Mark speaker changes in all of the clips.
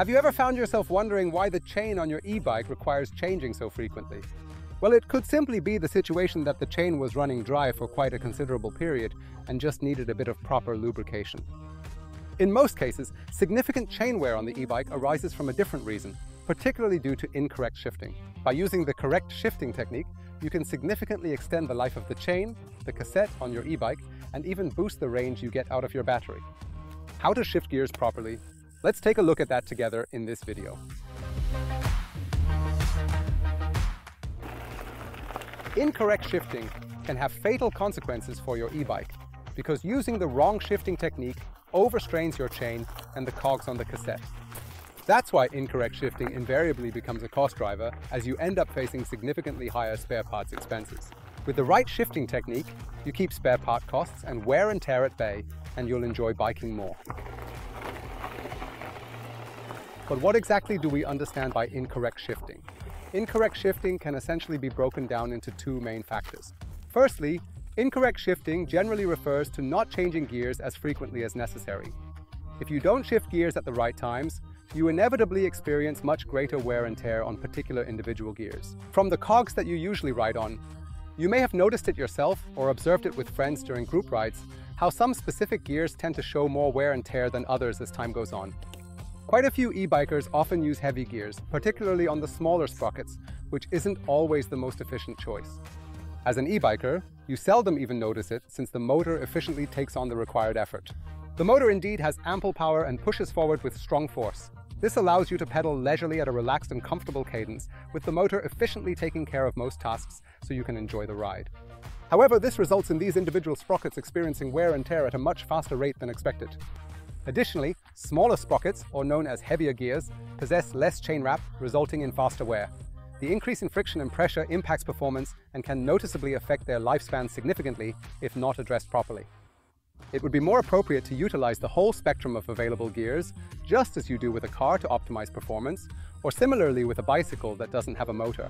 Speaker 1: Have you ever found yourself wondering why the chain on your e-bike requires changing so frequently? Well, it could simply be the situation that the chain was running dry for quite a considerable period and just needed a bit of proper lubrication. In most cases, significant chain wear on the e-bike arises from a different reason, particularly due to incorrect shifting. By using the correct shifting technique, you can significantly extend the life of the chain, the cassette on your e-bike, and even boost the range you get out of your battery. How to shift gears properly? Let's take a look at that together in this video. Incorrect shifting can have fatal consequences for your e-bike because using the wrong shifting technique overstrains your chain and the cogs on the cassette. That's why incorrect shifting invariably becomes a cost driver, as you end up facing significantly higher spare parts expenses. With the right shifting technique, you keep spare part costs and wear and tear at bay, and you'll enjoy biking more. But what exactly do we understand by incorrect shifting? Incorrect shifting can essentially be broken down into two main factors. Firstly, incorrect shifting generally refers to not changing gears as frequently as necessary. If you don't shift gears at the right times, you inevitably experience much greater wear and tear on particular individual gears. From the cogs that you usually ride on, you may have noticed it yourself or observed it with friends during group rides, how some specific gears tend to show more wear and tear than others as time goes on. Quite a few e-bikers often use heavy gears, particularly on the smaller sprockets, which isn't always the most efficient choice. As an e-biker, you seldom even notice it since the motor efficiently takes on the required effort. The motor indeed has ample power and pushes forward with strong force. This allows you to pedal leisurely at a relaxed and comfortable cadence, with the motor efficiently taking care of most tasks so you can enjoy the ride. However, this results in these individual sprockets experiencing wear and tear at a much faster rate than expected. Additionally, smaller sprockets, or known as heavier gears, possess less chain wrap, resulting in faster wear. The increase in friction and pressure impacts performance and can noticeably affect their lifespan significantly if not addressed properly. It would be more appropriate to utilize the whole spectrum of available gears, just as you do with a car to optimize performance, or similarly with a bicycle that doesn't have a motor.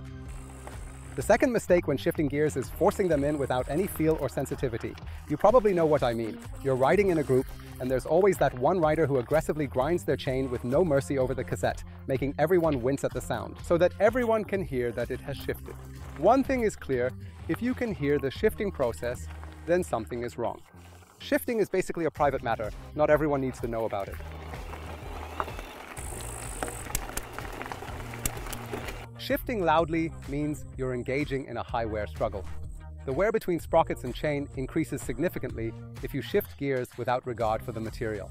Speaker 1: The second mistake when shifting gears is forcing them in without any feel or sensitivity. You probably know what I mean. You're riding in a group, and there's always that one rider who aggressively grinds their chain with no mercy over the cassette, making everyone wince at the sound, so that everyone can hear that it has shifted. One thing is clear: if you can hear the shifting process, then something is wrong. Shifting is basically a private matter. Not everyone needs to know about it. Shifting loudly means you're engaging in a high wear struggle. The wear between sprockets and chain increases significantly if you shift gears without regard for the material.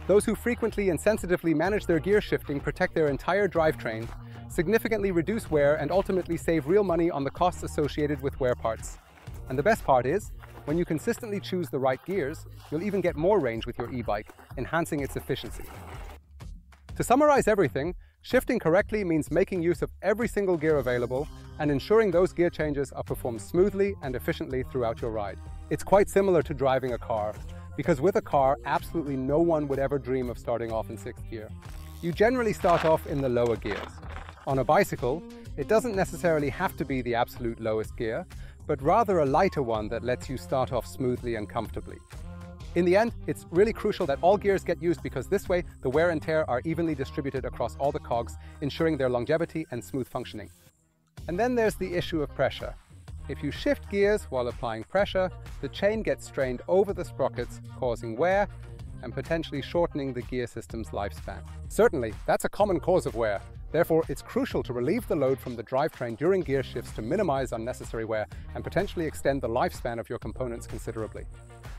Speaker 1: Those who frequently and sensitively manage their gear shifting protect their entire drivetrain, significantly reduce wear, and ultimately save real money on the costs associated with wear parts. And the best part is, when you consistently choose the right gears, you'll even get more range with your e-bike, enhancing its efficiency. To summarize everything, shifting correctly means making use of every single gear available and ensuring those gear changes are performed smoothly and efficiently throughout your ride. It's quite similar to driving a car, because with a car, absolutely no one would ever dream of starting off in 6th gear. You generally start off in the lower gears. On a bicycle, it doesn't necessarily have to be the absolute lowest gear, but rather a lighter one that lets you start off smoothly and comfortably. In the end, it's really crucial that all gears get used, because this way the wear and tear are evenly distributed across all the cogs, ensuring their longevity and smooth functioning. And then there's the issue of pressure. If you shift gears while applying pressure, the chain gets strained over the sprockets, causing wear and potentially shortening the gear system's lifespan. Certainly, that's a common cause of wear. Therefore, it's crucial to relieve the load from the drivetrain during gear shifts to minimize unnecessary wear and potentially extend the lifespan of your components considerably.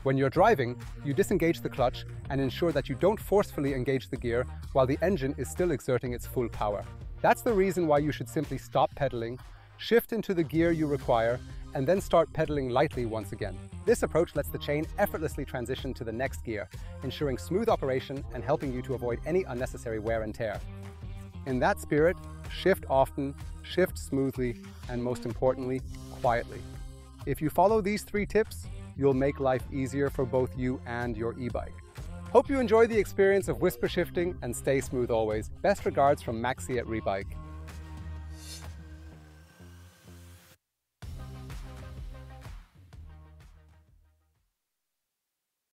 Speaker 1: When you're driving, you disengage the clutch and ensure that you don't forcefully engage the gear while the engine is still exerting its full power. That's the reason why you should simply stop pedaling, shift into the gear you require, and then start pedaling lightly once again. This approach lets the chain effortlessly transition to the next gear, ensuring smooth operation and helping you to avoid any unnecessary wear and tear. In that spirit, shift often, shift smoothly, and most importantly, quietly. If you follow these 3 tips, you'll make life easier for both you and your e-bike. Hope you enjoy the experience of whisper shifting and stay smooth always. Best regards from Maxi at Rebike.